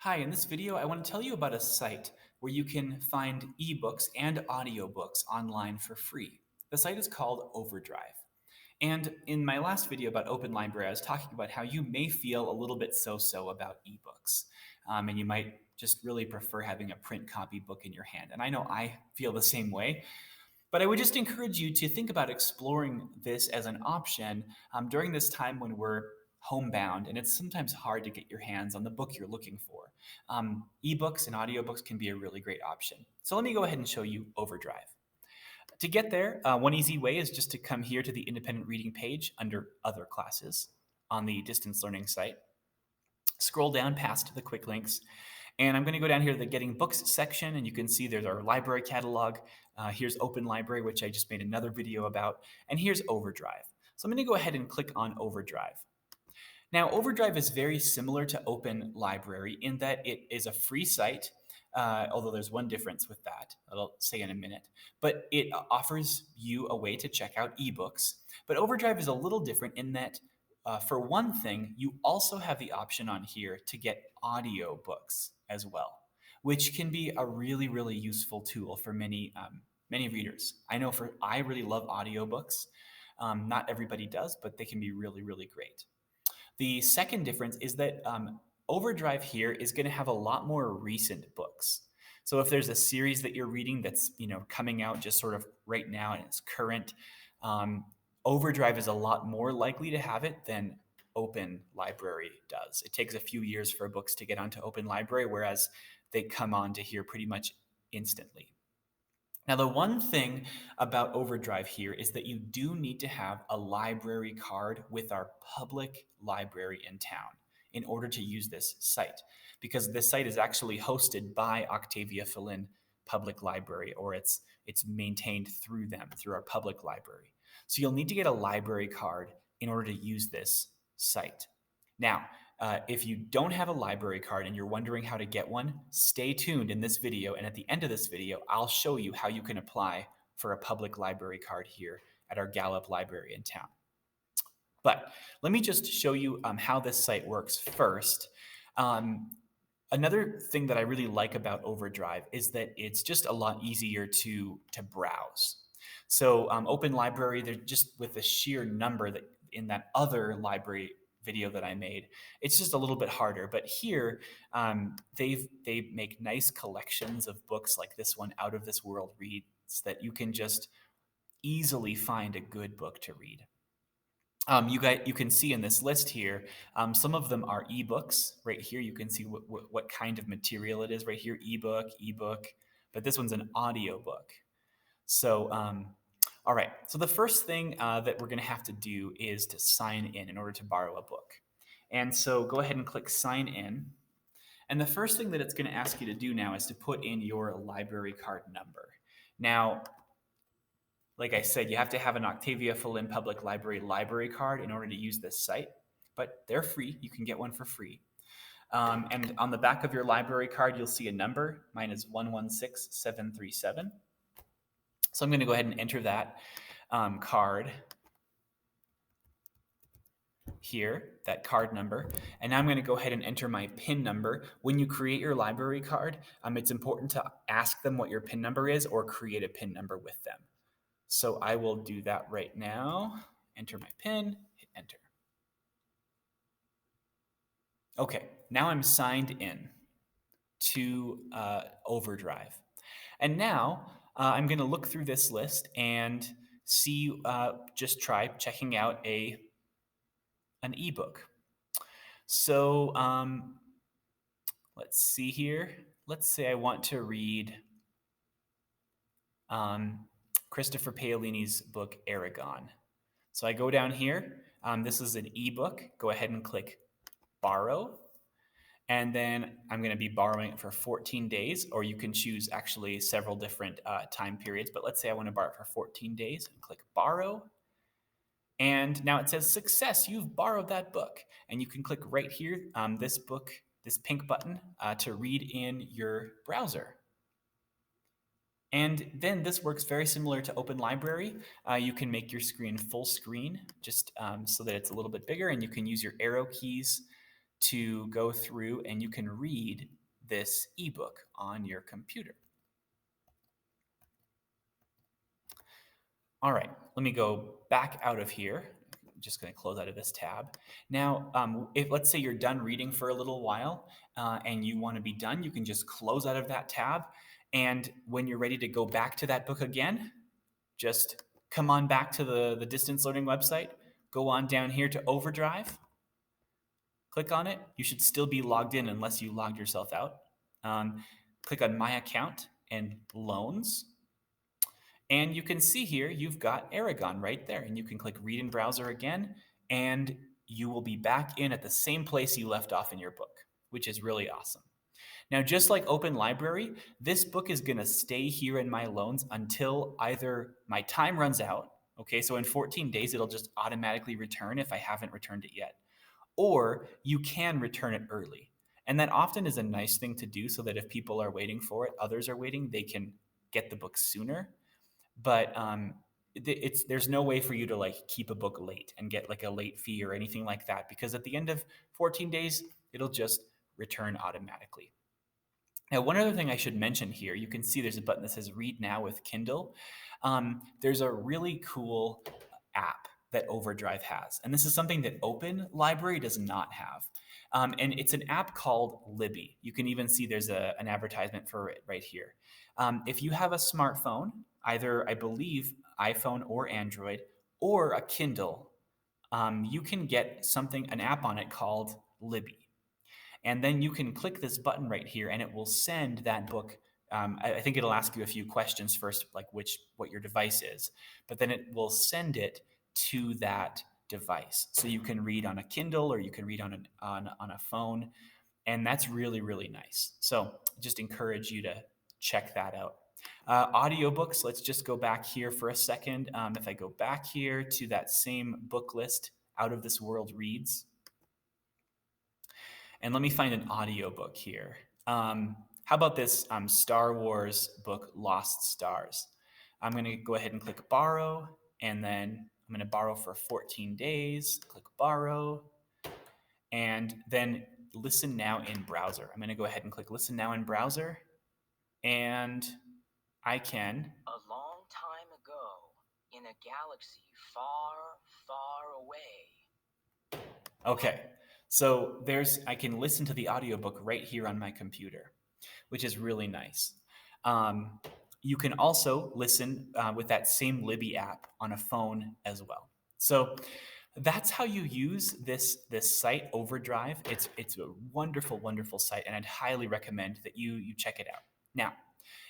Hi, in this video, I want to tell you about a site where you can find ebooks and audiobooks online for free. The site is called Overdrive. And in my last video about Open Library, I was talking about how you may feel a little bit so-so about ebooks. And you might just really prefer having a print copy book in your hand. And I know I feel the same way. But I would just encourage you to think about exploring this as an option during this time when we're homebound and it's sometimes hard to get your hands on the book you're looking for. Ebooks and audiobooks can be a really great option. So let me go ahead and show you Overdrive. To get there, one easy way is just to come here to the independent reading page under Other Classes on the distance learning site. Scroll down past the quick links, and I'm going to go down here to the Getting Books section, and you can see there's our library catalog. Here's Open Library, which I just made another video about, and here's Overdrive. So I'm going to go ahead and click on Overdrive. Now, Overdrive is very similar to Open Library in that it is a free site, although there's one difference with that, I'll say in a minute. But it offers you a way to check out ebooks. But Overdrive is a little different in that, for one thing, you also have the option on here to get audiobooks as well, which can be a really, really useful tool for many readers. I really love audiobooks. Not everybody does, but they can be really, really great. The second difference is that Overdrive here is going to have a lot more recent books. So if there's a series that you're reading that's coming out just sort of right now and it's current, Overdrive is a lot more likely to have it than Open Library does. It takes a few years for books to get onto Open Library, whereas they come onto here pretty much instantly. Now, the one thing about Overdrive here is that you do need to have a library card with our public library in town in order to use this site, because this site is actually hosted by Octavia Philin Public Library, or it's maintained through them, through our public library. So you'll need to get a library card in order to use this site. Now, if you don't have a library card and you're wondering how to get one, stay tuned in this video, and at the end of this video, I'll show you how you can apply for a public library card here at our Gallup library in town. But let me just show you how this site works first. Another thing that I really like about Overdrive is that it's just a lot easier to browse. So Open Library, they're just with the sheer number that in that other library video that I made, it's just a little bit harder. But here, they make nice collections of books like this one, Out of This World Reads, that you can just easily find a good book to read. You can see in this list here, some of them are ebooks. Right here, you can see what kind of material it is. Right here, ebook, but this one's an audiobook. So, all right, so the first thing that we're going to have to do is to sign in order to borrow a book. And so go ahead and click Sign In. And the first thing that it's going to ask you to do now is to put in your library card number. Now, like I said, you have to have an Octavia Philin Public Library card in order to use this site, but they're free. You can get one for free. And on the back of your library card, you'll see a number. Mine is 116737. So I'm going to go ahead and enter that card here, that card number. And now I'm going to go ahead and enter my PIN number. When you create your library card, it's important to ask them what your PIN number is or create a PIN number with them. So I will do that right now. Enter my PIN, hit enter. Okay, now I'm signed in to Overdrive. And now I'm going to look through this list and see, just try checking out an ebook. So let's see here. Let's say I want to read Christopher Paolini's book, Aragon. So I go down here. This is an ebook. Go ahead and click Borrow. And then I'm going to be borrowing it for 14 days, or you can choose actually several different time periods. But let's say I want to borrow it for 14 days and click Borrow. And now it says, success, you've borrowed that book. And you can click right here, this pink button, to read in your browser. And then this works very similar to Open Library. You can make your screen full screen just so that it's a little bit bigger, and you can use your arrow keys to go through and you can read this ebook on your computer. All right, let me go back out of here. I'm just going to close out of this tab. Now, if let's say you're done reading for a little while and you want to be done, you can just close out of that tab. And when you're ready to go back to that book again, just come on back to the distance learning website, go on down here to Overdrive, click on it. You should still be logged in unless you logged yourself out. Click on My Account and Loans. And you can see here, you've got Aragon right there. And you can click Read in Browser again, and you will be back in at the same place you left off in your book, which is really awesome. Now, just like Open Library, this book is going to stay here in my loans until either my time runs out, okay, so in 14 days, it'll just automatically return if I haven't returned it yet, or you can return it early. And that often is a nice thing to do so that if people are waiting for it, others are waiting, they can get the book sooner. But there's no way for you to like keep a book late and get like a late fee or anything like that, because at the end of 14 days, it'll just return automatically. Now, one other thing I should mention here, you can see there's a button that says Read Now with Kindle. There's a really cool app that Overdrive has, and this is something that Open Library does not have. And it's an app called Libby. You can even see there's an advertisement for it right here. If you have a smartphone, either I believe iPhone or Android, or a Kindle, you can get an app on it called Libby. And then you can click this button right here and it will send that book. I think it'll ask you a few questions first, like what your device is, but then it will send it to that device. So you can read on a Kindle or you can read on a phone. And that's really, really nice. So just encourage you to check that out. Audiobooks, let's just go back here for a second. If I go back here to that same book list, Out of This World Reads, and let me find an audiobook here. How about this Star Wars book, Lost Stars? I'm going to go ahead and click borrow, and then I'm going to borrow for 14 days, click borrow, and then listen now in browser. I'm going to go ahead and click listen now in browser, and I can. A long time ago, in a galaxy far, far away. Okay, so I can listen to the audiobook right here on my computer, which is really nice. You can also listen with that same Libby app on a phone as well. So that's how you use this site, Overdrive. It's a wonderful, wonderful site, and I'd highly recommend that you check it out. Now,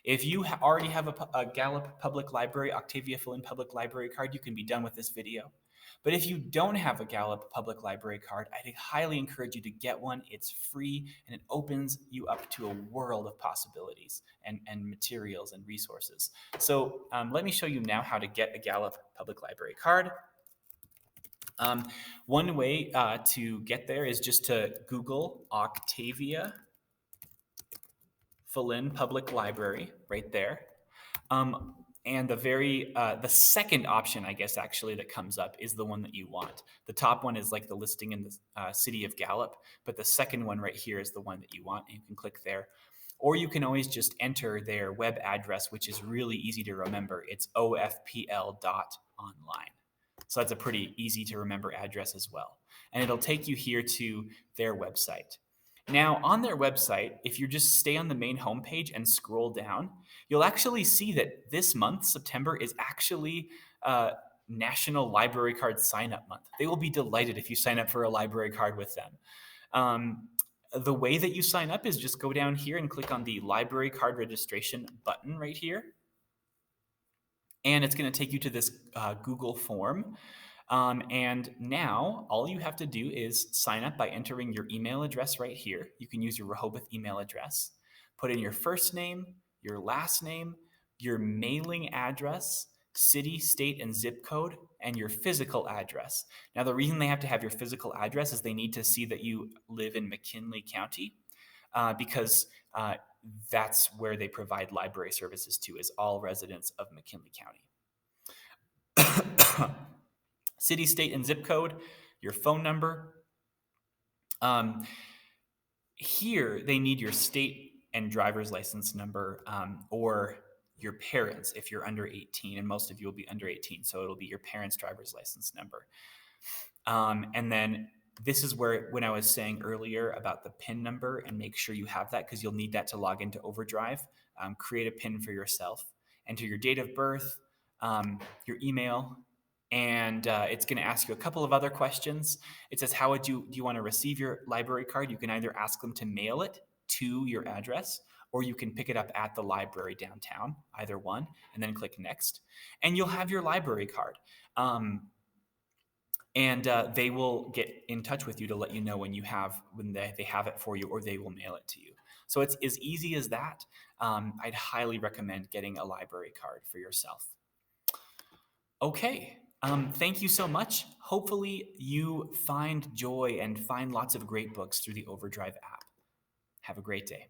if you already have a Gallup Public Library, Octavia Fill-In Public Library card, you can be done with this video. But if you don't have a Gallup Public Library card, I'd highly encourage you to get one. It's free, and it opens you up to a world of possibilities and materials and resources. So let me show you now how to get a Gallup Public Library card. One way to get there is just to Google Octavia Fill-In Public Library right there. And the second option, I guess, actually, that comes up is the one that you want. The top one is like the listing in the city of Gallup, but the second one right here is the one that you want, and you can click there. Or you can always just enter their web address, which is really easy to remember. It's ofpl.online. So that's a pretty easy to remember address as well. And it'll take you here to their website. Now, on their website, if you just stay on the main homepage and scroll down, you'll actually see that this month, September, is actually National Library Card Sign-Up Month. They will be delighted if you sign up for a library card with them. The way that you sign up is just go down here and click on the Library Card Registration button right here. And it's going to take you to this Google form. And now all you have to do is sign up by entering your email address right here. You can use your Rehoboth email address. Put in your first name, your last name, your mailing address, city, state, and zip code, and your physical address. Now, the reason they have to have your physical address is they need to see that you live in McKinley County, because that's where they provide library services to, is all residents of McKinley County. City, state, and zip code, your phone number, Um, Here, they need your state and driver's license number, or your parents if you're under 18, and most of you will be under 18, so it'll be your parents' driver's license number. And then this is where, when I was saying earlier about the PIN number, and make sure you have that because you'll need that to log into Overdrive. Create a PIN for yourself, enter your date of birth, your email, and it's going to ask you a couple of other questions. It says, how do you want to receive your library card? You can either ask them to mail it to your address, or you can pick it up at the library downtown, either one, and then click next. And you'll have your library card. And they will get in touch with you to let you know when they have it for you, or they will mail it to you. So it's as easy as that. I'd highly recommend getting a library card for yourself. Okay, thank you so much. Hopefully you find joy and find lots of great books through the Overdrive app. Have a great day.